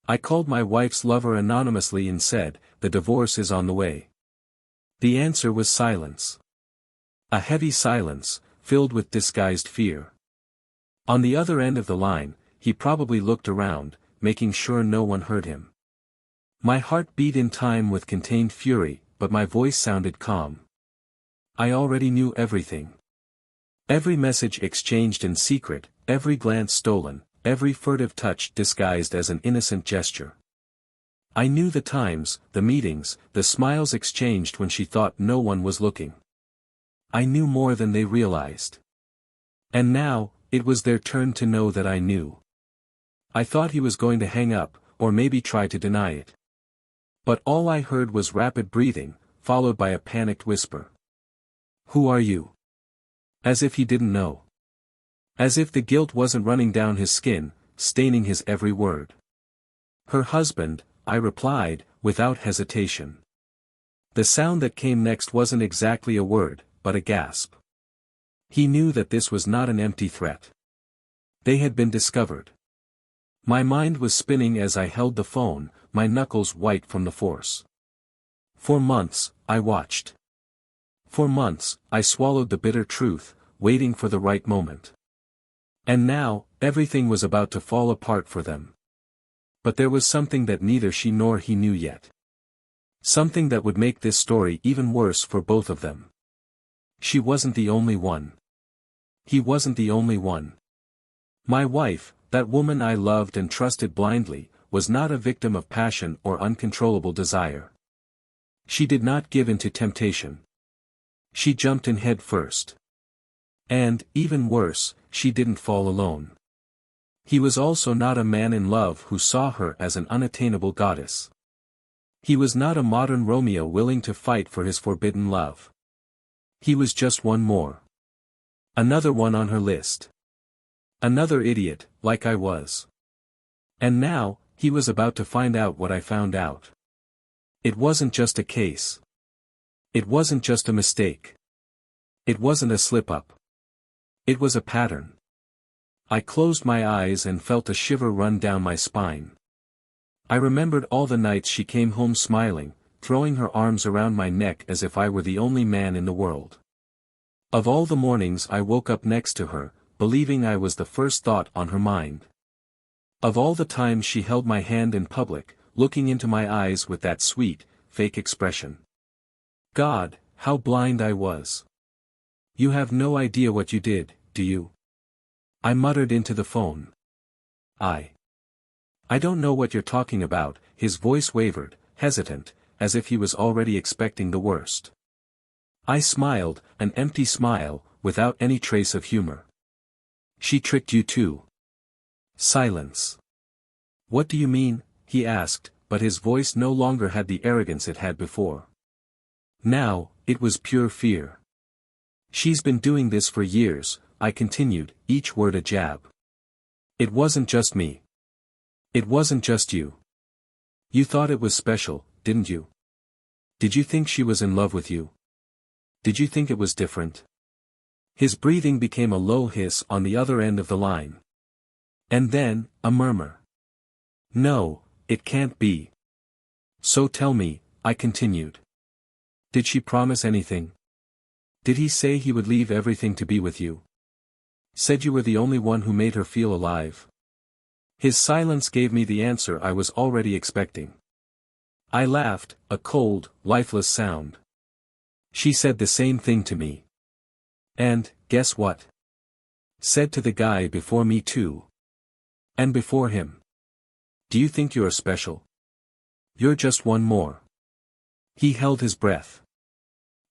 I called my wife's lover anonymously and said, "The divorce is on the way." The answer was silence. A heavy silence, filled with disguised fear. On the other end of the line, he probably looked around, making sure no one heard him. My heart beat in time with contained fury, but my voice sounded calm. I already knew everything. Every message exchanged in secret, every glance stolen, every furtive touch disguised as an innocent gesture. I knew the times, the meetings, the smiles exchanged when she thought no one was looking. I knew more than they realized. And now, it was their turn to know that I knew. I thought he was going to hang up, or maybe try to deny it. But all I heard was rapid breathing, followed by a panicked whisper. "Who are you?" As if he didn't know. As if the guilt wasn't running down his skin, staining his every word. "Her husband," I replied, without hesitation. The sound that came next wasn't exactly a word, but a gasp. He knew that this was not an empty threat. They had been discovered. My mind was spinning as I held the phone, my knuckles white from the force. For months, I watched. For months, I swallowed the bitter truth, waiting for the right moment. And now, everything was about to fall apart for them. But there was something that neither she nor he knew yet. Something that would make this story even worse for both of them. She wasn't the only one. He wasn't the only one. My wife, that woman I loved and trusted blindly, was not a victim of passion or uncontrollable desire. She did not give in to temptation. She jumped in head first. And, even worse, she didn't fall alone. He was also not a man in love who saw her as an unattainable goddess. He was not a modern Romeo willing to fight for his forbidden love. He was just one more. Another one on her list. Another idiot, like I was. And now, he was about to find out what I found out. It wasn't just a case. It wasn't just a mistake. It wasn't a slip-up. It was a pattern. I closed my eyes and felt a shiver run down my spine. I remembered all the nights she came home smiling, throwing her arms around my neck as if I were the only man in the world. Of all the mornings I woke up next to her, believing I was the first thought on her mind. Of all the times she held my hand in public, looking into my eyes with that sweet, fake expression. God, how blind I was. "You have no idea what you did, do you?" I muttered into the phone. I don't know what you're talking about." His voice wavered, hesitant, as if he was already expecting the worst. I smiled, an empty smile, without any trace of humor. "She tricked you too." Silence. "What do you mean?" he asked, but his voice no longer had the arrogance it had before. Now, it was pure fear. "She's been doing this for years," I continued, each word a jab. "It wasn't just me. It wasn't just you. You thought it was special, didn't you? Did you think she was in love with you? Did you think it was different?" His breathing became a low hiss on the other end of the line. And then, a murmur. "No, it can't be." "So tell me," I continued. "Did she promise anything? Did he say he would leave everything to be with you? Said you were the only one who made her feel alive?" His silence gave me the answer I was already expecting. I laughed, a cold, lifeless sound. "She said the same thing to me. And, guess what? Said to the guy before me too. And before him. Do you think you're special? You're just one more." He held his breath.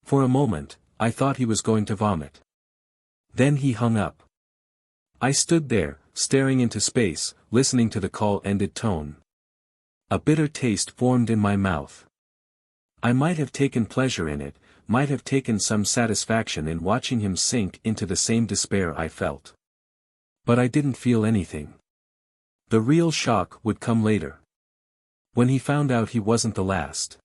For a moment, I thought he was going to vomit. Then he hung up. I stood there, staring into space, listening to the call-ended tone. A bitter taste formed in my mouth. I might have taken pleasure in it, might have taken some satisfaction in watching him sink into the same despair I felt. But I didn't feel anything. The real shock would come later. When he found out he wasn't the last.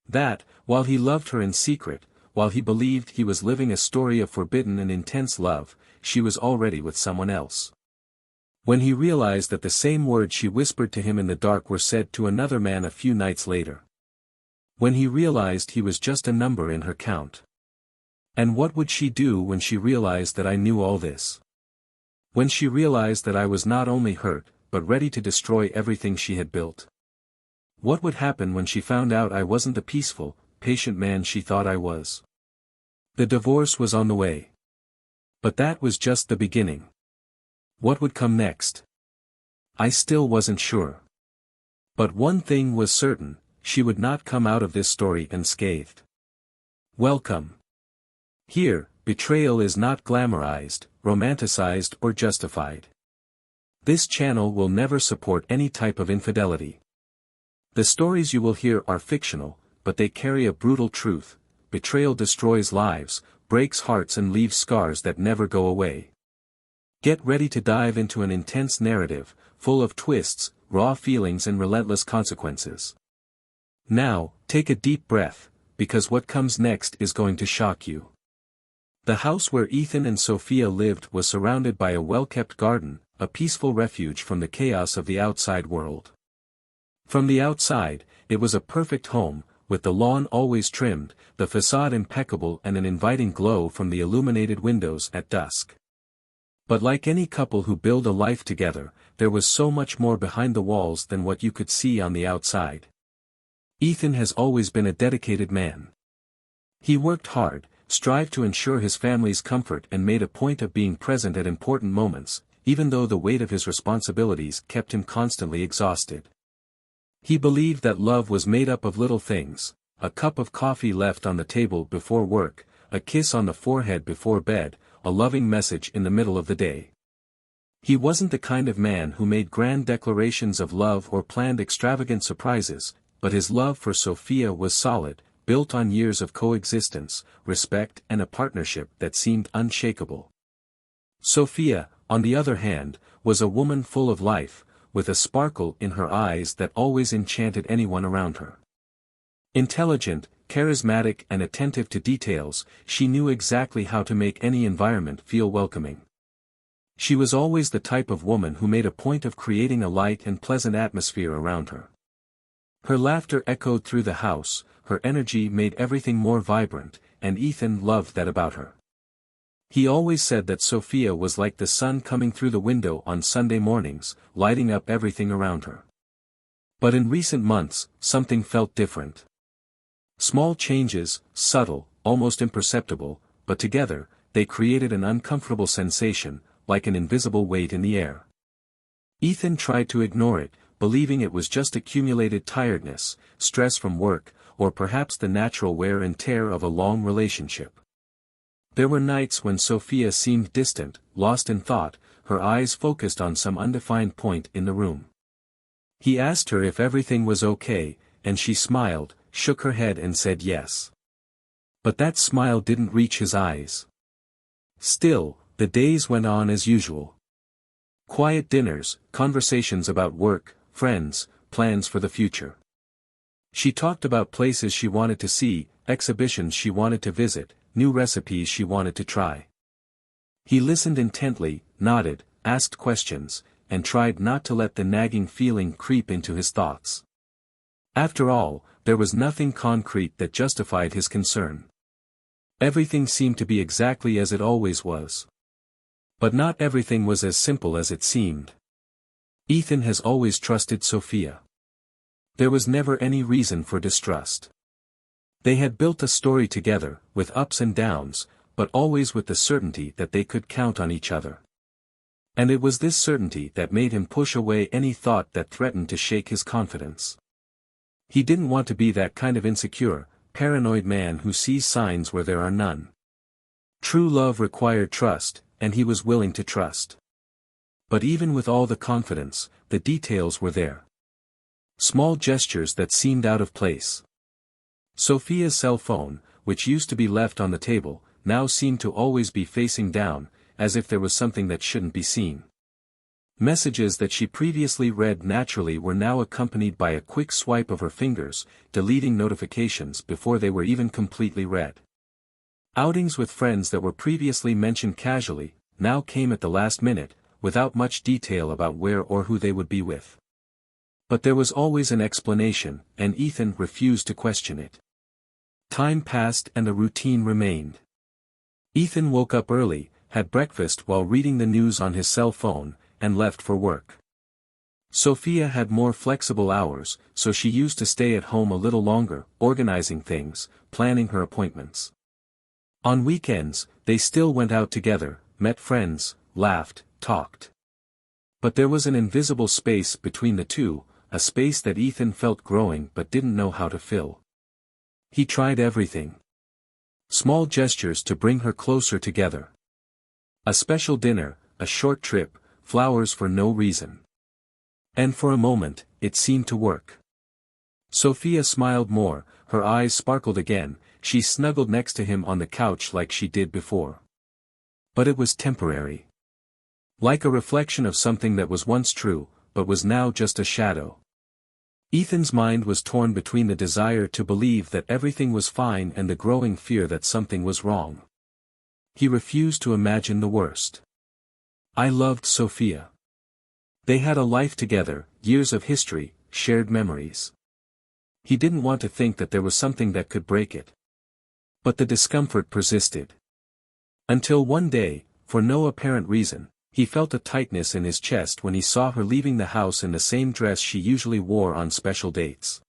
That, while he loved her in secret, while he believed he was living a story of forbidden and intense love, she was already with someone else. When he realized that the same words she whispered to him in the dark were said to another man a few nights later. When he realized he was just a number in her count. And what would she do when she realized that I knew all this? When she realized that I was not only hurt, but ready to destroy everything she had built? What would happen when she found out I wasn't the peaceful, patient man she thought I was? The divorce was on the way. But that was just the beginning. What would come next? I still wasn't sure. But one thing was certain, she would not come out of this story unscathed. Welcome. Here, betrayal is not glamorized, romanticized or justified. This channel will never support any type of infidelity. The stories you will hear are fictional, but they carry a brutal truth. Betrayal destroys lives, breaks hearts and leaves scars that never go away. Get ready to dive into an intense narrative, full of twists, raw feelings and relentless consequences. Now, take a deep breath, because what comes next is going to shock you. The house where Ethan and Sophia lived was surrounded by a well-kept garden, a peaceful refuge from the chaos of the outside world. From the outside, it was a perfect home, with the lawn always trimmed, the facade impeccable and an inviting glow from the illuminated windows at dusk. But like any couple who build a life together, there was so much more behind the walls than what you could see on the outside. Ethan has always been a dedicated man. He worked hard, strived to ensure his family's comfort and made a point of being present at important moments, even though the weight of his responsibilities kept him constantly exhausted. He believed that love was made up of little things: a cup of coffee left on the table before work, a kiss on the forehead before bed, a loving message in the middle of the day. He wasn't the kind of man who made grand declarations of love or planned extravagant surprises, but his love for Sophia was solid, built on years of coexistence, respect and a partnership that seemed unshakable. Sophia, on the other hand, was a woman full of life, with a sparkle in her eyes that always enchanted anyone around her. Intelligent, charismatic and attentive to details, she knew exactly how to make any environment feel welcoming. She was always the type of woman who made a point of creating a light and pleasant atmosphere around her. Her laughter echoed through the house, her energy made everything more vibrant, and Ethan loved that about her. He always said that Sophia was like the sun coming through the window on Sunday mornings, lighting up everything around her. But in recent months, something felt different. Small changes, subtle, almost imperceptible, but together, they created an uncomfortable sensation, like an invisible weight in the air. Ethan tried to ignore it, believing it was just accumulated tiredness, stress from work, or perhaps the natural wear and tear of a long relationship. There were nights when Sophia seemed distant, lost in thought, her eyes focused on some undefined point in the room. He asked her if everything was okay, and she smiled, shook her head and said yes. But that smile didn't reach his eyes. Still, the days went on as usual. Quiet dinners, conversations about work, friends, plans for the future. She talked about places she wanted to see, exhibitions she wanted to visit, new recipes she wanted to try. He listened intently, nodded, asked questions, and tried not to let the nagging feeling creep into his thoughts. After all, there was nothing concrete that justified his concern. Everything seemed to be exactly as it always was. But not everything was as simple as it seemed. Ethan has always trusted Sophia. There was never any reason for distrust. They had built a story together, with ups and downs, but always with the certainty that they could count on each other. And it was this certainty that made him push away any thought that threatened to shake his confidence. He didn't want to be that kind of insecure, paranoid man who sees signs where there are none. True love required trust, and he was willing to trust. But even with all the confidence, the details were there. Small gestures that seemed out of place. Sophia's cell phone, which used to be left on the table, now seemed to always be facing down, as if there was something that shouldn't be seen. Messages that she previously read naturally were now accompanied by a quick swipe of her fingers, deleting notifications before they were even completely read. Outings with friends that were previously mentioned casually, now came at the last minute, without much detail about where or who they would be with. But there was always an explanation, and Ethan refused to question it. Time passed and a routine remained. Ethan woke up early, had breakfast while reading the news on his cell phone, and left for work. Sophia had more flexible hours, so she used to stay at home a little longer, organizing things, planning her appointments. On weekends, they still went out together, met friends, laughed, talked. But there was an invisible space between the two, a space that Ethan felt growing but didn't know how to fill. He tried everything. Small gestures to bring her closer together. A special dinner, a short trip, flowers for no reason. And for a moment, it seemed to work. Sophia smiled more, her eyes sparkled again, she snuggled next to him on the couch like she did before. But it was temporary. Like a reflection of something that was once true, but was now just a shadow. Ethan's mind was torn between the desire to believe that everything was fine and the growing fear that something was wrong. He refused to imagine the worst. I loved Sophia. They had a life together, years of history, shared memories. He didn't want to think that there was something that could break it. But the discomfort persisted. Until one day, for no apparent reason, he felt a tightness in his chest when he saw her leaving the house in the same dress she usually wore on special dates.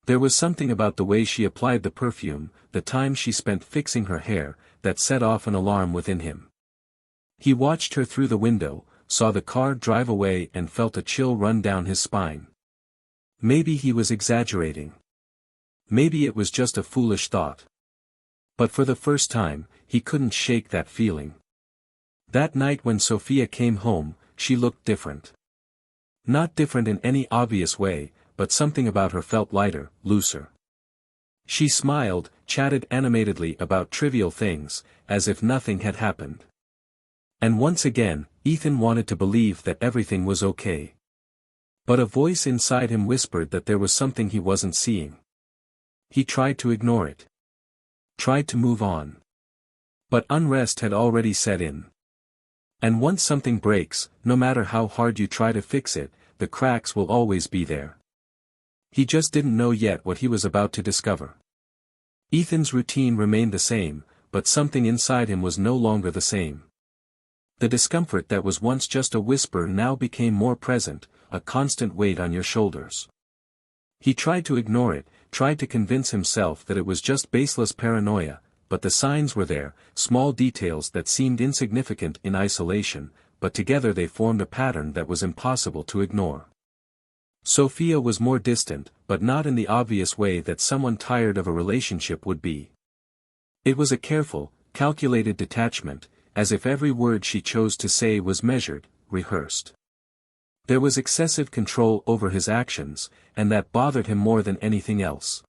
There was something about the way she applied the perfume, the time she spent fixing her hair, that set off an alarm within him. He watched her through the window, saw the car drive away and felt a chill run down his spine. Maybe he was exaggerating. Maybe it was just a foolish thought. But for the first time, he couldn't shake that feeling. That night when Sophia came home, she looked different. Not different in any obvious way, but something about her felt lighter, looser. She smiled, chatted animatedly about trivial things, as if nothing had happened. And once again, Ethan wanted to believe that everything was okay. But a voice inside him whispered that there was something he wasn't seeing. He tried to ignore it. Tried to move on. But unrest had already set in. And once something breaks, no matter how hard you try to fix it, the cracks will always be there. He just didn't know yet what he was about to discover. Ethan's routine remained the same, but something inside him was no longer the same. The discomfort that was once just a whisper now became more present, a constant weight on your shoulders. He tried to ignore it, tried to convince himself that it was just baseless paranoia, but the signs were there, small details that seemed insignificant in isolation, but together they formed a pattern that was impossible to ignore. Sophia was more distant, but not in the obvious way that someone tired of a relationship would be. It was a careful, calculated detachment, as if every word she chose to say was measured, rehearsed. There was excessive control over his actions, and that bothered him more than anything else.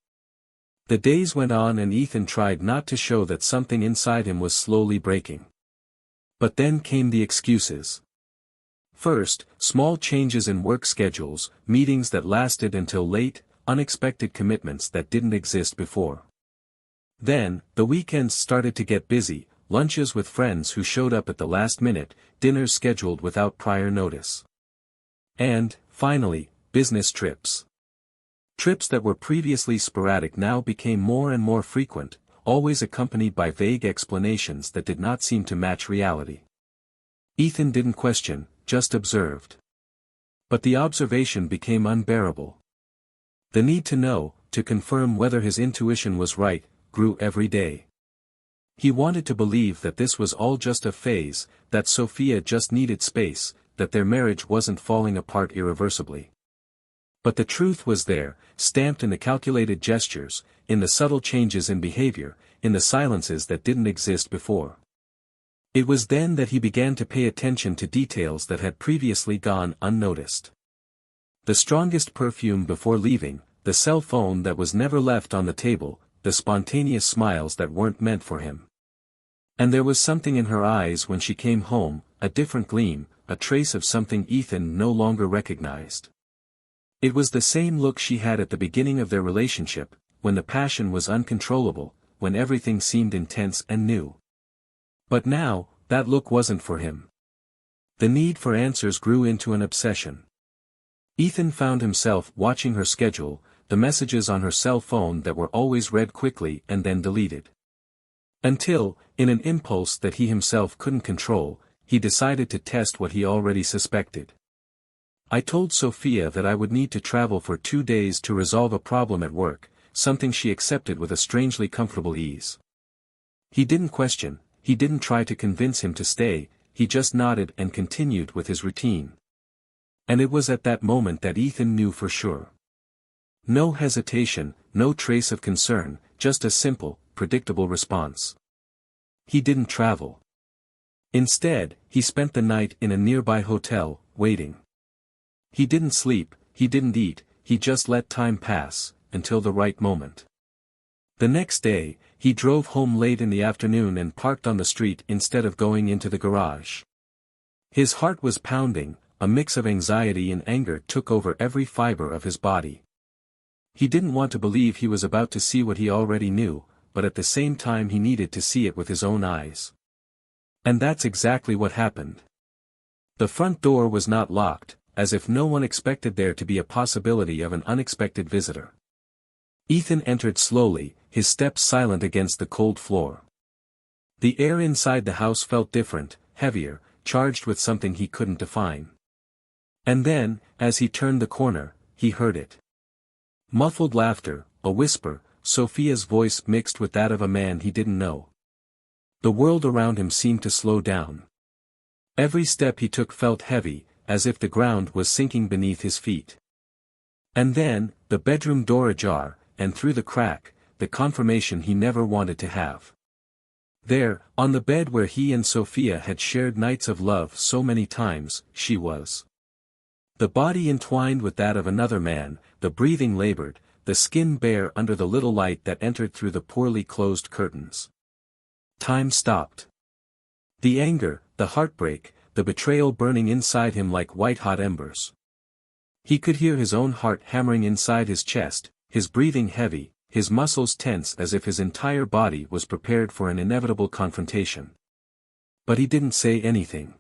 The days went on and Ethan tried not to show that something inside him was slowly breaking. But then came the excuses. First, small changes in work schedules, meetings that lasted until late, unexpected commitments that didn't exist before. Then, the weekends started to get busy, lunches with friends who showed up at the last minute, dinners scheduled without prior notice. And, finally, business trips. Trips that were previously sporadic now became more and more frequent, always accompanied by vague explanations that did not seem to match reality. Ethan didn't question, just observed. But the observation became unbearable. The need to know, to confirm whether his intuition was right, grew every day. He wanted to believe that this was all just a phase, that Sophia just needed space, that their marriage wasn't falling apart irreversibly. But the truth was there, stamped in the calculated gestures, in the subtle changes in behavior, in the silences that didn't exist before. It was then that he began to pay attention to details that had previously gone unnoticed. The strongest perfume before leaving, the cell phone that was never left on the table, the spontaneous smiles that weren't meant for him. And there was something in her eyes when she came home, a different gleam, a trace of something Ethan no longer recognized. It was the same look she had at the beginning of their relationship, when the passion was uncontrollable, when everything seemed intense and new. But now, that look wasn't for him. The need for answers grew into an obsession. Ethan found himself watching her schedule, the messages on her cell phone that were always read quickly and then deleted. Until, in an impulse that he himself couldn't control, he decided to test what he already suspected. I told Sophia that I would need to travel for 2 days to resolve a problem at work, something she accepted with a strangely comfortable ease. He didn't question, he didn't try to convince him to stay, he just nodded and continued with his routine. And it was at that moment that Ethan knew for sure. No hesitation, no trace of concern, just a simple, predictable response. He didn't travel. Instead, he spent the night in a nearby hotel, waiting. He didn't sleep, he didn't eat, he just let time pass, until the right moment. The next day, he drove home late in the afternoon and parked on the street instead of going into the garage. His heart was pounding, a mix of anxiety and anger took over every fiber of his body. He didn't want to believe he was about to see what he already knew, but at the same time he needed to see it with his own eyes. And that's exactly what happened. The front door was not locked, as if no one expected there to be a possibility of an unexpected visitor. Ethan entered slowly, his steps silent against the cold floor. The air inside the house felt different, heavier, charged with something he couldn't define. And then, as he turned the corner, he heard it. Muffled laughter, a whisper, Sophia's voice mixed with that of a man he didn't know. The world around him seemed to slow down. Every step he took felt heavy, as if the ground was sinking beneath his feet. And then, the bedroom door ajar, and through the crack, the confirmation he never wanted to have. There, on the bed where he and Sophia had shared nights of love so many times, she was. The body entwined with that of another man, the breathing labored, the skin bare under the little light that entered through the poorly closed curtains. Time stopped. The anger, the heartbreak, the betrayal burning inside him like white-hot embers. He could hear his own heart hammering inside his chest, his breathing heavy, his muscles tense as if his entire body was prepared for an inevitable confrontation. But he didn't say anything.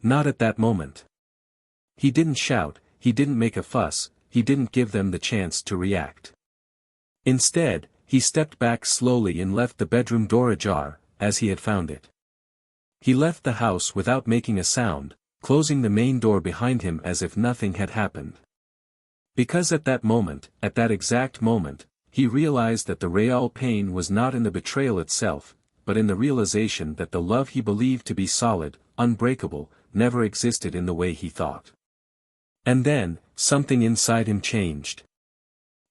Not at that moment. He didn't shout, he didn't make a fuss, he didn't give them the chance to react. Instead, he stepped back slowly and left the bedroom door ajar, as he had found it. He left the house without making a sound, closing the main door behind him as if nothing had happened. Because at that moment, at that exact moment, he realized that the real pain was not in the betrayal itself, but in the realization that the love he believed to be solid, unbreakable, never existed in the way he thought. And then, something inside him changed.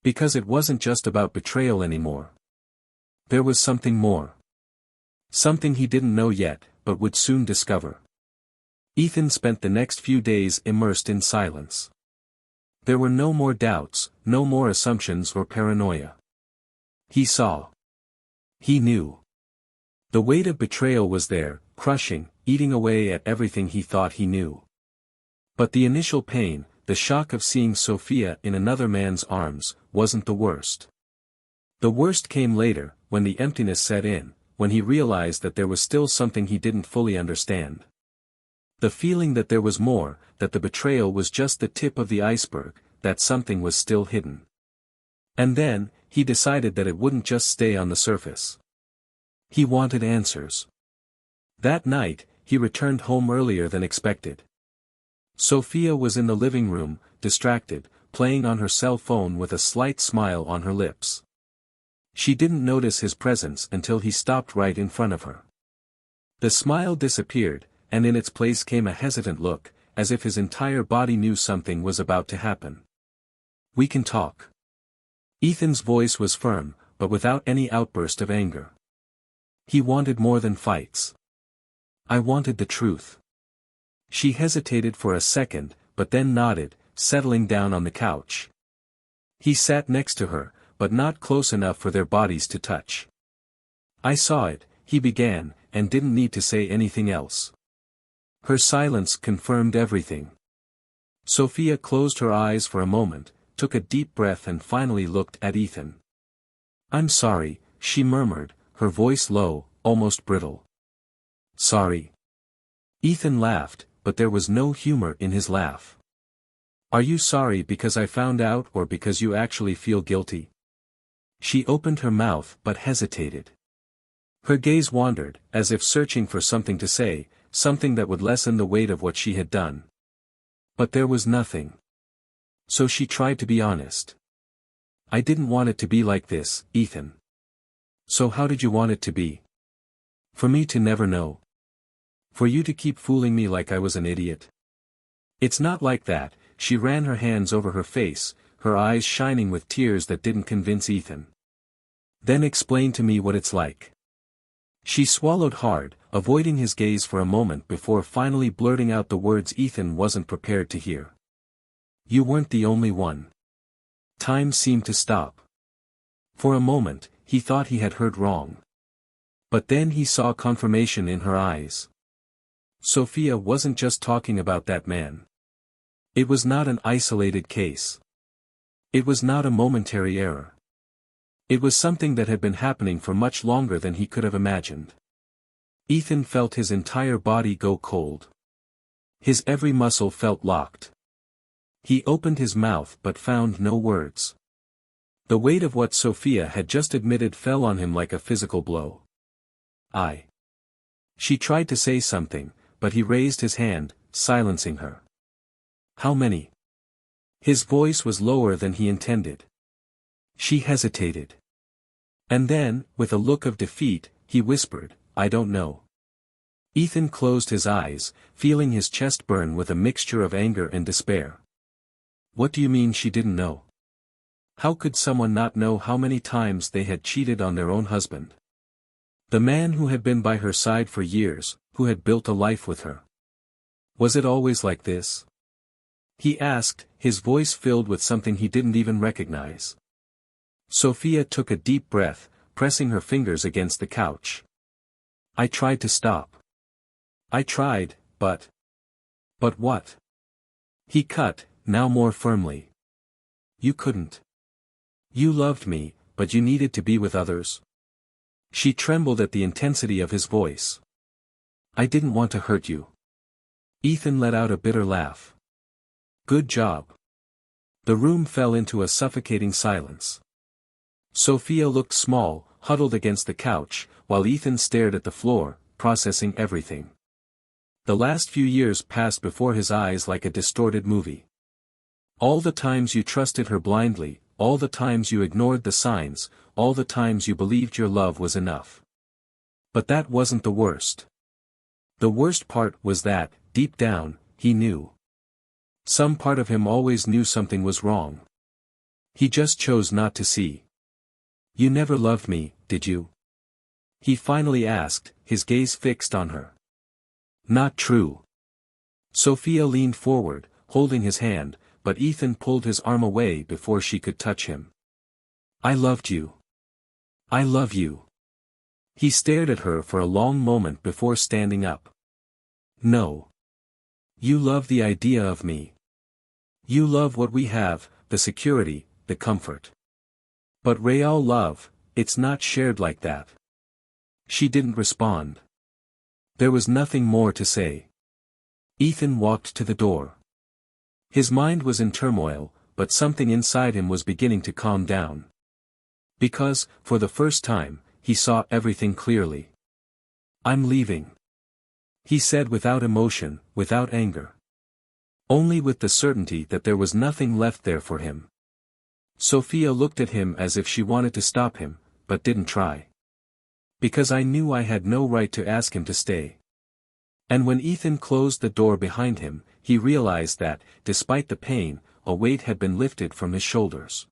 Because it wasn't just about betrayal anymore. There was something more. Something he didn't know yet, but would soon discover. Ethan spent the next few days immersed in silence. There were no more doubts, no more assumptions or paranoia. He saw. He knew. The weight of betrayal was there, crushing, eating away at everything he thought he knew. But the initial pain, the shock of seeing Sophia in another man's arms, wasn't the worst. The worst came later, when the emptiness set in, when he realized that there was still something he didn't fully understand. The feeling that there was more, that the betrayal was just the tip of the iceberg, that something was still hidden. And then, he decided that it wouldn't just stay on the surface. He wanted answers. That night, he returned home earlier than expected. Sophia was in the living room, distracted, playing on her cell phone with a slight smile on her lips. She didn't notice his presence until he stopped right in front of her. The smile disappeared, and in its place came a hesitant look, as if his entire body knew something was about to happen. "We can talk." Ethan's voice was firm, but without any outburst of anger. He wanted more than fights. "I wanted the truth." She hesitated for a second, but then nodded, settling down on the couch. He sat next to her, but not close enough for their bodies to touch. "I saw it," he began, and didn't need to say anything else. Her silence confirmed everything. Sophia closed her eyes for a moment, took a deep breath and finally looked at Ethan. "I'm sorry," she murmured, her voice low, almost brittle. "Sorry?" Ethan laughed, but there was no humor in his laugh. Are you sorry because I found out or because you actually feel guilty? She opened her mouth but hesitated. Her gaze wandered, as if searching for something to say, something that would lessen the weight of what she had done. But there was nothing. So she tried to be honest. I didn't want it to be like this, Ethan. So how did you want it to be? For me to never know? For you to keep fooling me like I was an idiot? It's not like that. She ran her hands over her face, her eyes shining with tears that didn't convince Ethan. Then explain to me what it's like. She swallowed hard, avoiding his gaze for a moment before finally blurting out the words Ethan wasn't prepared to hear. You weren't the only one. Time seemed to stop. For a moment, he thought he had heard wrong. But then he saw confirmation in her eyes. Sophia wasn't just talking about that man. It was not an isolated case. It was not a momentary error. It was something that had been happening for much longer than he could have imagined. Ethan felt his entire body go cold. His every muscle felt locked. He opened his mouth but found no words. The weight of what Sophia had just admitted fell on him like a physical blow. She tried to say something, but he raised his hand, silencing her. How many? His voice was lower than he intended. She hesitated. And then, with a look of defeat, he whispered, I don't know. Ethan closed his eyes, feeling his chest burn with a mixture of anger and despair. What do you mean she didn't know? How could someone not know how many times they had cheated on their own husband? The man who had been by her side for years, who had built a life with her. Was it always like this? He asked, his voice filled with something he didn't even recognize. Sophia took a deep breath, pressing her fingers against the couch. I tried to stop. I tried, but... But what? He cut, now more firmly. You couldn't. You loved me, but you needed to be with others. She trembled at the intensity of his voice. I didn't want to hurt you. Ethan let out a bitter laugh. Good job. The room fell into a suffocating silence. Sophia looked small, huddled against the couch, while Ethan stared at the floor, processing everything. The last few years passed before his eyes like a distorted movie. All the times you trusted her blindly, all the times you ignored the signs, all the times you believed your love was enough. But that wasn't the worst. The worst part was that, deep down, he knew. Some part of him always knew something was wrong. He just chose not to see. You never loved me, did you? He finally asked, his gaze fixed on her. Not true. Sophia leaned forward, holding his hand, but Ethan pulled his arm away before she could touch him. I loved you. I love you. He stared at her for a long moment before standing up. No. You love the idea of me. You love what we have, the security, the comfort. But real love, it's not shared like that. She didn't respond. There was nothing more to say. Ethan walked to the door. His mind was in turmoil, but something inside him was beginning to calm down. Because, for the first time, he saw everything clearly. I'm leaving. He said without emotion, without anger. Only with the certainty that there was nothing left there for him. Sophia looked at him as if she wanted to stop him, but didn't try. Because I knew I had no right to ask him to stay. And when Ethan closed the door behind him, he realized that, despite the pain, a weight had been lifted from his shoulders.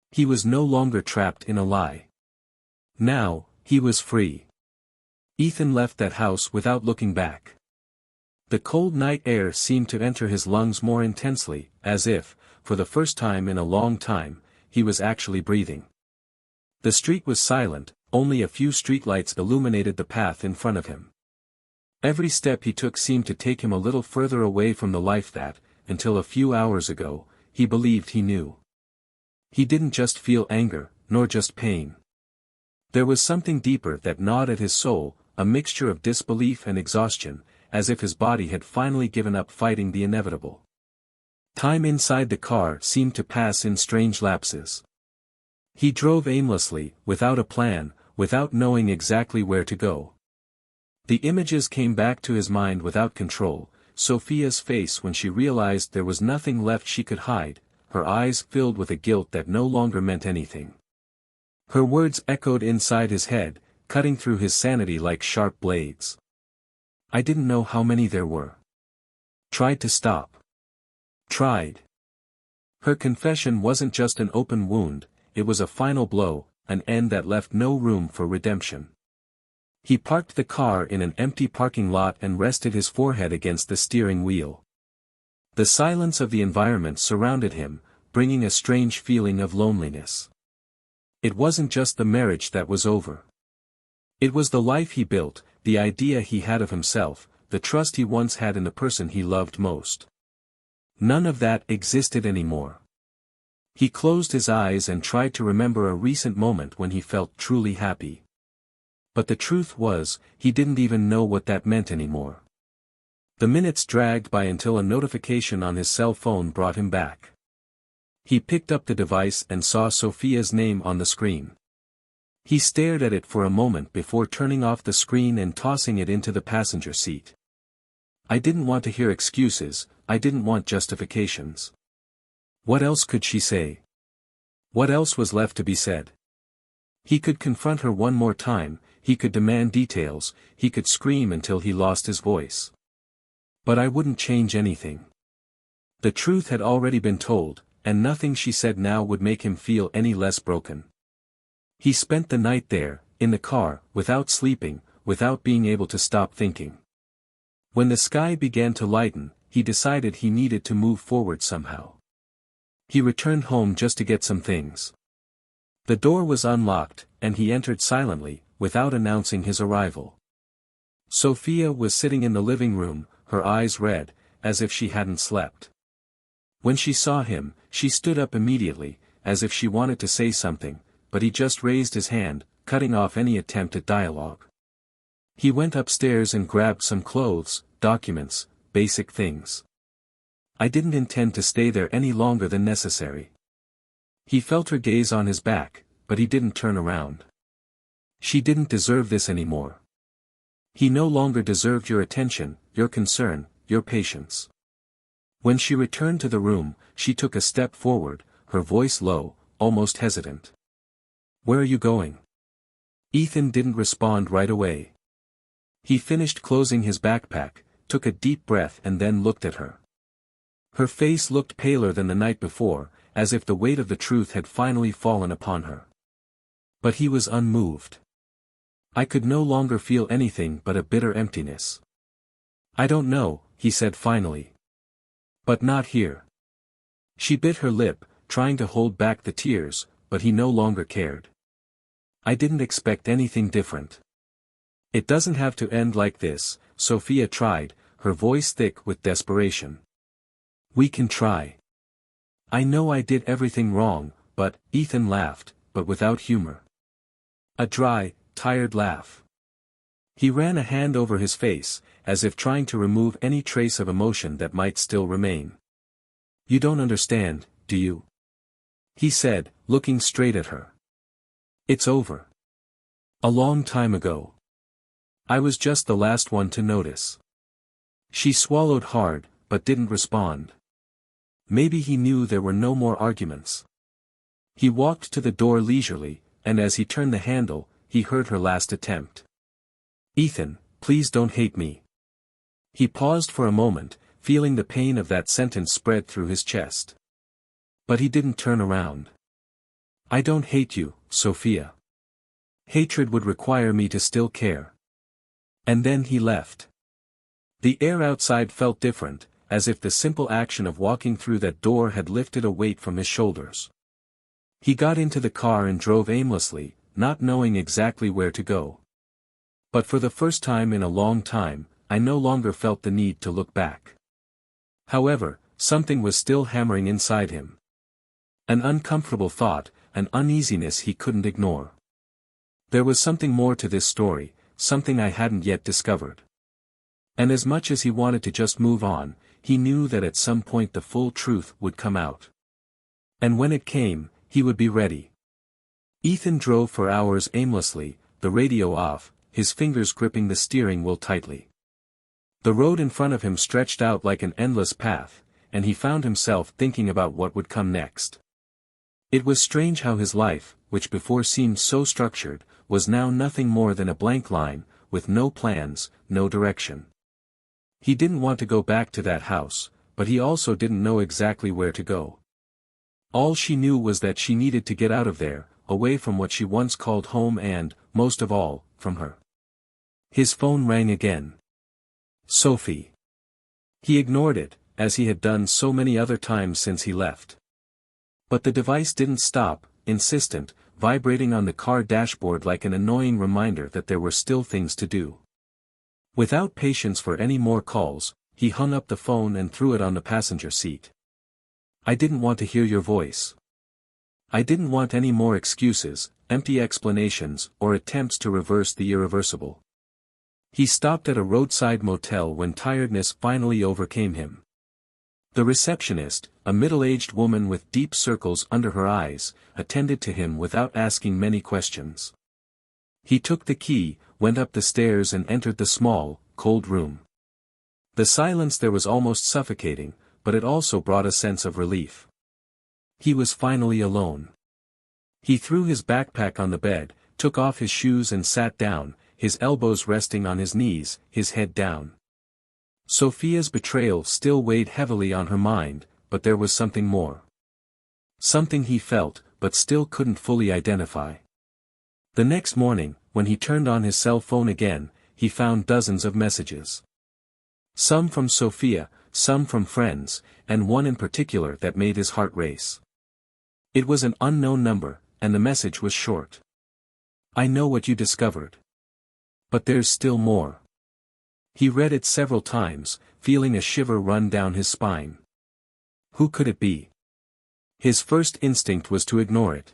He was no longer trapped in a lie. Now, he was free. Ethan left that house without looking back. The cold night air seemed to enter his lungs more intensely, as if, for the first time in a long time, he was actually breathing. The street was silent, only a few streetlights illuminated the path in front of him. Every step he took seemed to take him a little further away from the life that, until a few hours ago, he believed he knew. He didn't just feel anger, nor just pain. There was something deeper that gnawed at his soul, a mixture of disbelief and exhaustion, as if his body had finally given up fighting the inevitable. Time inside the car seemed to pass in strange lapses. He drove aimlessly, without a plan, without knowing exactly where to go. The images came back to his mind without control, Sophia's face when she realized there was nothing left she could hide, her eyes filled with a guilt that no longer meant anything. Her words echoed inside his head, cutting through his sanity like sharp blades. I didn't know how many there were. Tried to stop. Tried. Her confession wasn't just an open wound, it was a final blow, an end that left no room for redemption. He parked the car in an empty parking lot and rested his forehead against the steering wheel. The silence of the environment surrounded him, bringing a strange feeling of loneliness. It wasn't just the marriage that was over. It was the life he built, the idea he had of himself, the trust he once had in the person he loved most. None of that existed anymore. He closed his eyes and tried to remember a recent moment when he felt truly happy. But the truth was, he didn't even know what that meant anymore. The minutes dragged by until a notification on his cell phone brought him back. He picked up the device and saw Sophia's name on the screen. He stared at it for a moment before turning off the screen and tossing it into the passenger seat. I didn't want to hear excuses, I didn't want justifications. What else could she say? What else was left to be said? He could confront her one more time, he could demand details, he could scream until he lost his voice. But I wouldn't change anything. The truth had already been told, and nothing she said now would make him feel any less broken. He spent the night there, in the car, without sleeping, without being able to stop thinking. When the sky began to lighten, he decided he needed to move forward somehow. He returned home just to get some things. The door was unlocked, and he entered silently, without announcing his arrival. Sophia was sitting in the living room, her eyes red, as if she hadn't slept. When she saw him, she stood up immediately, as if she wanted to say something, but he just raised his hand, cutting off any attempt at dialogue. He went upstairs and grabbed some clothes, documents, basic things. I didn't intend to stay there any longer than necessary. He felt her gaze on his back, but he didn't turn around. She didn't deserve this anymore. He no longer deserved your attention, your concern, your patience. When she returned to the room, she took a step forward, her voice low, almost hesitant. Where are you going? Ethan didn't respond right away. He finished closing his backpack, took a deep breath and then looked at her. Her face looked paler than the night before, as if the weight of the truth had finally fallen upon her. But he was unmoved. I could no longer feel anything but a bitter emptiness. I don't know, he said finally. But not here. She bit her lip, trying to hold back the tears, but he no longer cared. I didn't expect anything different. It doesn't have to end like this, Sophia tried, her voice thick with desperation. We can try. I know I did everything wrong, but, Ethan laughed, but without humor. A dry, tired laugh. He ran a hand over his face, as if trying to remove any trace of emotion that might still remain. You don't understand, do you? He said, looking straight at her. It's over. A long time ago. I was just the last one to notice. She swallowed hard, but didn't respond. Maybe he knew there were no more arguments. He walked to the door leisurely, and as he turned the handle, he heard her last attempt. Ethan, please don't hate me. He paused for a moment, feeling the pain of that sentence spread through his chest. But he didn't turn around. I don't hate you, Sophia. Hatred would require me to still care. And then he left. The air outside felt different, as if the simple action of walking through that door had lifted a weight from his shoulders. He got into the car and drove aimlessly, not knowing exactly where to go. But for the first time in a long time, I no longer felt the need to look back. However, something was still hammering inside him. An uncomfortable thought, an uneasiness he couldn't ignore. There was something more to this story, something I hadn't yet discovered. And as much as he wanted to just move on, he knew that at some point the full truth would come out. And when it came, he would be ready. Ethan drove for hours aimlessly, the radio off, his fingers gripping the steering wheel tightly. The road in front of him stretched out like an endless path, and he found himself thinking about what would come next. It was strange how his life, which before seemed so structured, was now nothing more than a blank line, with no plans, no direction. He didn't want to go back to that house, but he also didn't know exactly where to go. All she knew was that she needed to get out of there, away from what she once called home and, most of all, from her. His phone rang again. Sophie. He ignored it, as he had done so many other times since he left. But the device didn't stop, insistent, vibrating on the car dashboard like an annoying reminder that there were still things to do. Without patience for any more calls, he hung up the phone and threw it on the passenger seat. I didn't want to hear your voice. I didn't want any more excuses, empty explanations, or attempts to reverse the irreversible. He stopped at a roadside motel when tiredness finally overcame him. The receptionist, a middle-aged woman with deep circles under her eyes, attended to him without asking many questions. He took the key, went up the stairs and entered the small, cold room. The silence there was almost suffocating, but it also brought a sense of relief. He was finally alone. He threw his backpack on the bed, took off his shoes and sat down, his elbows resting on his knees, his head down. Sophia's betrayal still weighed heavily on her mind, but there was something more. Something he felt, but still couldn't fully identify. The next morning, when he turned on his cell phone again, he found dozens of messages. Some from Sophia, some from friends, and one in particular that made his heart race. It was an unknown number, and the message was short. I know what you discovered. But there's still more. He read it several times, feeling a shiver run down his spine. Who could it be? His first instinct was to ignore it.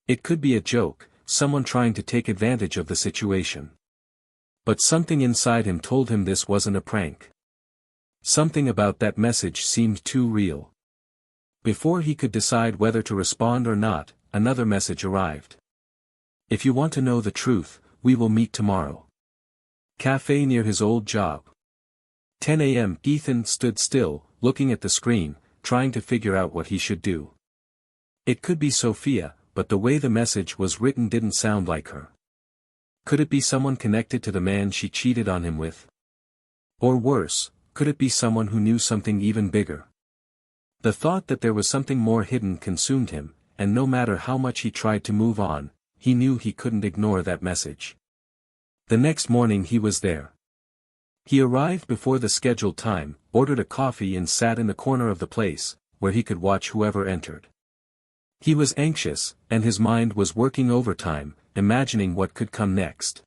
It could be a joke, someone trying to take advantage of the situation. But something inside him told him this wasn't a prank. Something about that message seemed too real. Before he could decide whether to respond or not, another message arrived. If you want to know the truth, we will meet tomorrow. Cafe near his old job. 10 a.m. Ethan stood still, looking at the screen, trying to figure out what he should do. It could be Sophia, but the way the message was written didn't sound like her. Could it be someone connected to the man she cheated on him with? Or worse, could it be someone who knew something even bigger? The thought that there was something more hidden consumed him, and no matter how much he tried to move on, he knew he couldn't ignore that message. The next morning he was there. He arrived before the scheduled time, ordered a coffee and sat in the corner of the place, where he could watch whoever entered. He was anxious, and his mind was working overtime, imagining what could come next.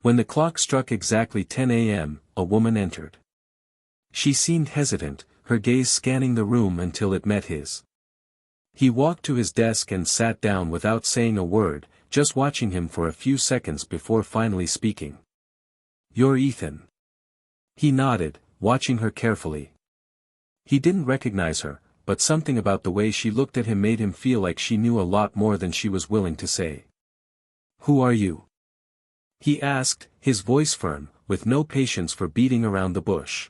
When the clock struck exactly 10 a.m., a woman entered. She seemed hesitant, her gaze scanning the room until it met his. He walked to his desk and sat down without saying a word, just watching him for a few seconds before finally speaking. You're Ethan. He nodded, watching her carefully. He didn't recognize her, but something about the way she looked at him made him feel like she knew a lot more than she was willing to say. Who are you? He asked, his voice firm, with no patience for beating around the bush.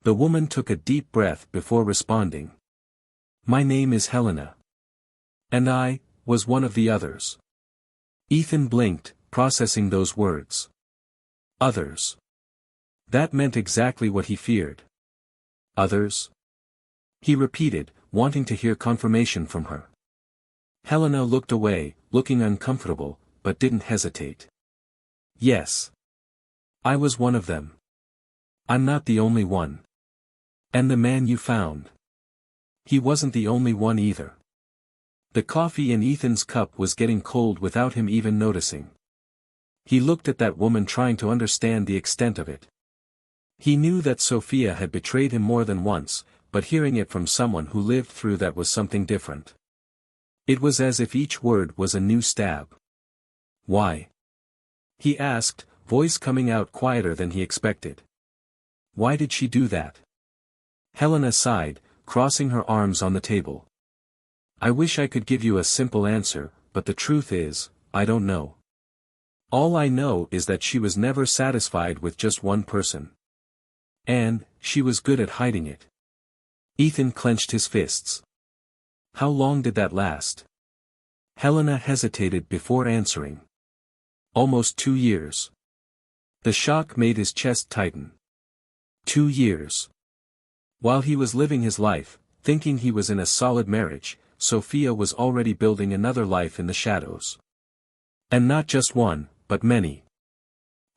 The woman took a deep breath before responding. My name is Helena. And I was one of the others. Ethan blinked, processing those words. Others. That meant exactly what he feared. Others? He repeated, wanting to hear confirmation from her. Helena looked away, looking uncomfortable, but didn't hesitate. Yes. I was one of them. I'm not the only one. And the man you found. He wasn't the only one either. The coffee in Ethan's cup was getting cold without him even noticing. He looked at that woman trying to understand the extent of it. He knew that Sophia had betrayed him more than once, but hearing it from someone who lived through that was something different. It was as if each word was a new stab. Why? He asked, voice coming out quieter than he expected. Why did she do that? Helena sighed, crossing her arms on the table. I wish I could give you a simple answer, but the truth is, I don't know. All I know is that she was never satisfied with just one person. And, she was good at hiding it. Ethan clenched his fists. How long did that last? Helena hesitated before answering. Almost 2 years. The shock made his chest tighten. 2 years. While he was living his life, thinking he was in a solid marriage, Sophia was already building another life in the shadows. And not just one, but many.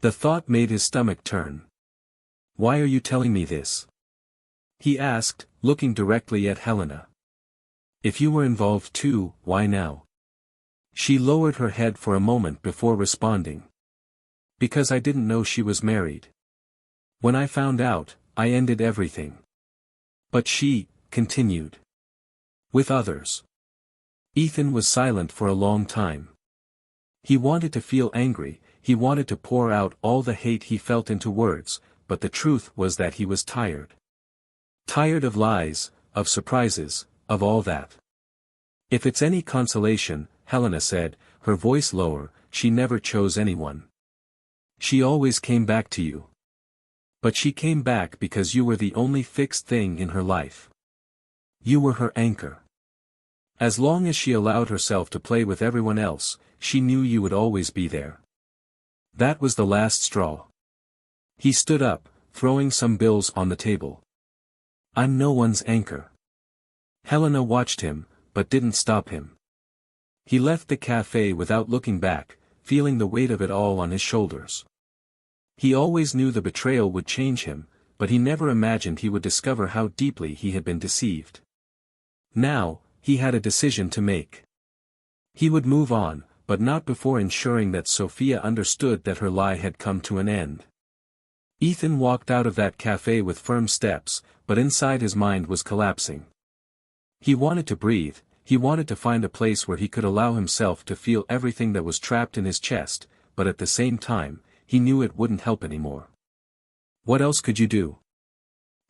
The thought made his stomach turn. Why are you telling me this? He asked, looking directly at Helena. If you were involved too, why now? She lowered her head for a moment before responding. Because I didn't know she was married. When I found out, I ended everything. But she, continued. With others. Ethan was silent for a long time. He wanted to feel angry, he wanted to pour out all the hate he felt into words, but the truth was that he was tired. Tired of lies, of surprises, of all that. If it's any consolation, Helena said, her voice lower, she never chose anyone. She always came back to you. But she came back because you were the only fixed thing in her life. You were her anchor. As long as she allowed herself to play with everyone else, she knew you would always be there. That was the last straw. He stood up, throwing some bills on the table. I'm no one's anchor. Helena watched him, but didn't stop him. He left the cafe without looking back, feeling the weight of it all on his shoulders. He always knew the betrayal would change him, but he never imagined he would discover how deeply he had been deceived. Now, he had a decision to make. He would move on, but not before ensuring that Sophia understood that her lie had come to an end. Ethan walked out of that cafe with firm steps, but inside his mind was collapsing. He wanted to breathe, he wanted to find a place where he could allow himself to feel everything that was trapped in his chest, but at the same time, he knew it wouldn't help anymore. What else could you do?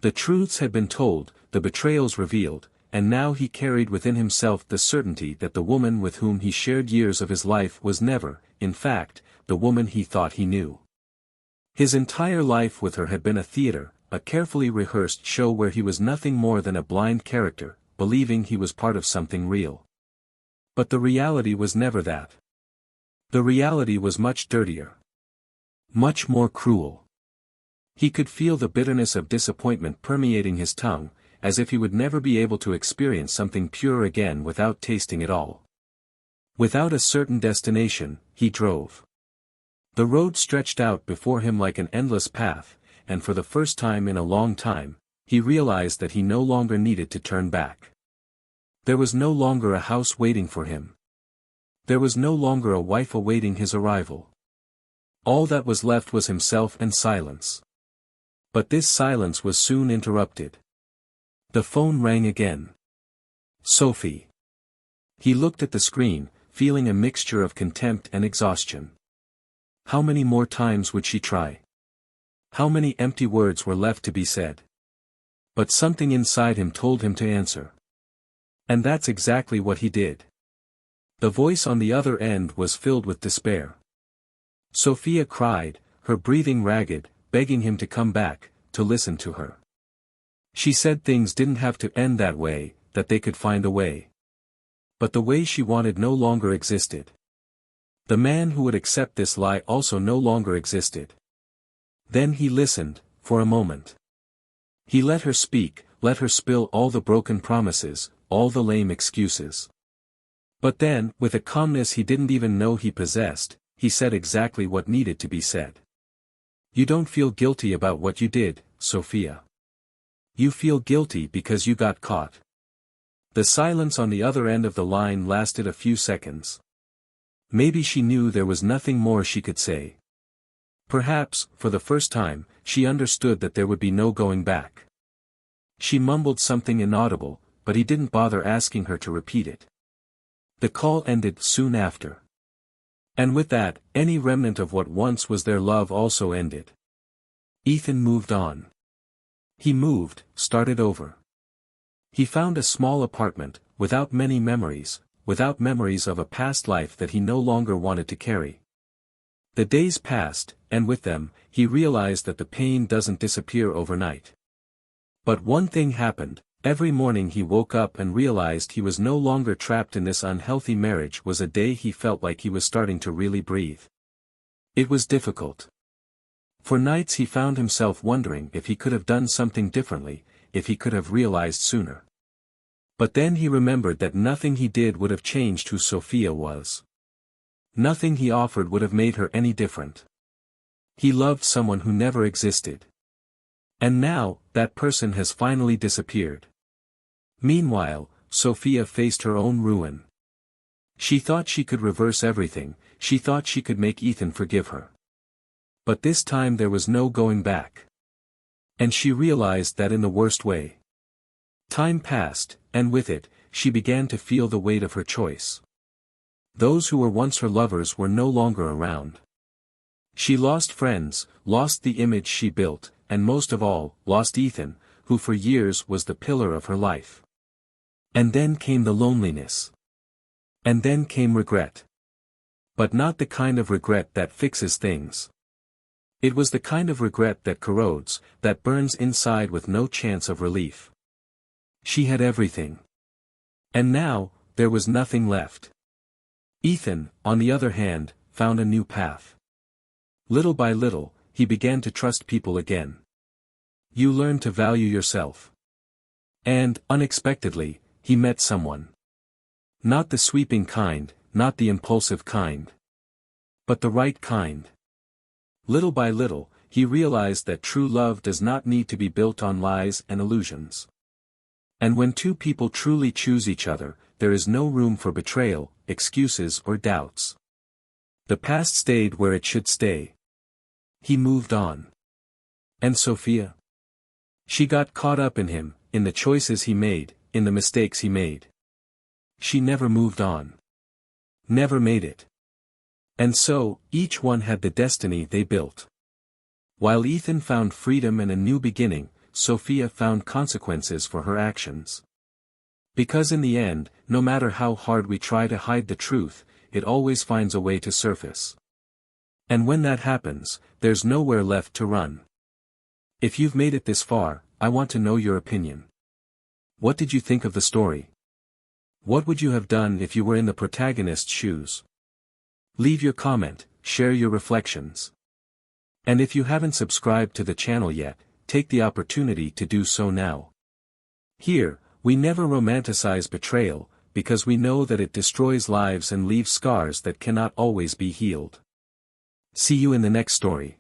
The truths had been told, the betrayals revealed, and now he carried within himself the certainty that the woman with whom he shared years of his life was never, in fact, the woman he thought he knew. His entire life with her had been a theater, a carefully rehearsed show where he was nothing more than a blind character, believing he was part of something real. But the reality was never that. The reality was much dirtier. Much more cruel. He could feel the bitterness of disappointment permeating his tongue, as if he would never be able to experience something pure again without tasting it all. Without a certain destination, he drove. The road stretched out before him like an endless path, and for the first time in a long time, he realized that he no longer needed to turn back. There was no longer a house waiting for him. There was no longer a wife awaiting his arrival. All that was left was himself and silence. But this silence was soon interrupted. The phone rang again. Sophie. He looked at the screen, feeling a mixture of contempt and exhaustion. How many more times would she try? How many empty words were left to be said? But something inside him told him to answer. And that's exactly what he did. The voice on the other end was filled with despair. Sophia cried, her breathing ragged, begging him to come back, to listen to her. She said things didn't have to end that way, that they could find a way. But the way she wanted no longer existed. The man who would accept this lie also no longer existed. Then he listened, for a moment. He let her speak, let her spill all the broken promises, all the lame excuses. But then, with a calmness he didn't even know he possessed, he said exactly what needed to be said. You don't feel guilty about what you did, Sophia. You feel guilty because you got caught. The silence on the other end of the line lasted a few seconds. Maybe she knew there was nothing more she could say. Perhaps, for the first time, she understood that there would be no going back. She mumbled something inaudible, but he didn't bother asking her to repeat it. The call ended soon after. And with that, any remnant of what once was their love also ended. Ethan moved on. He moved, started over. He found a small apartment, without many memories, without memories of a past life that he no longer wanted to carry. The days passed, and with them, he realized that the pain doesn't disappear overnight. But one thing happened. Every morning he woke up and realized he was no longer trapped in this unhealthy marriage. Was a day he felt like he was starting to really breathe. It was difficult. For nights he found himself wondering if he could have done something differently, if he could have realized sooner. But then he remembered that nothing he did would have changed who Sophia was. Nothing he offered would have made her any different. He loved someone who never existed. And now, that person has finally disappeared. Meanwhile, Sophia faced her own ruin. She thought she could reverse everything, she thought she could make Ethan forgive her. But this time there was no going back. And she realized that in the worst way. Time passed, and with it, she began to feel the weight of her choice. Those who were once her lovers were no longer around. She lost friends, lost the image she built, and most of all, lost Ethan, who for years was the pillar of her life. And then came the loneliness. And then came regret. But not the kind of regret that fixes things. It was the kind of regret that corrodes, that burns inside with no chance of relief. She had everything. And now, there was nothing left. Ethan, on the other hand, found a new path. Little by little, he began to trust people again. You learn to value yourself. And, unexpectedly, he met someone. Not the sweeping kind, not the impulsive kind. But the right kind. Little by little, he realized that true love does not need to be built on lies and illusions. And when two people truly choose each other, there is no room for betrayal, excuses or doubts. The past stayed where it should stay. He moved on. And Sophia? She got caught up in him, in the choices he made, in the mistakes he made. She never moved on. Never made it. And so, each one had the destiny they built. While Ethan found freedom and a new beginning, Sophia found consequences for her actions. Because in the end, no matter how hard we try to hide the truth, it always finds a way to surface. And when that happens, there's nowhere left to run. If you've made it this far, I want to know your opinion. What did you think of the story? What would you have done if you were in the protagonist's shoes? Leave your comment, share your reflections. And if you haven't subscribed to the channel yet, take the opportunity to do so now. Here, we never romanticize betrayal, because we know that it destroys lives and leaves scars that cannot always be healed. See you in the next story.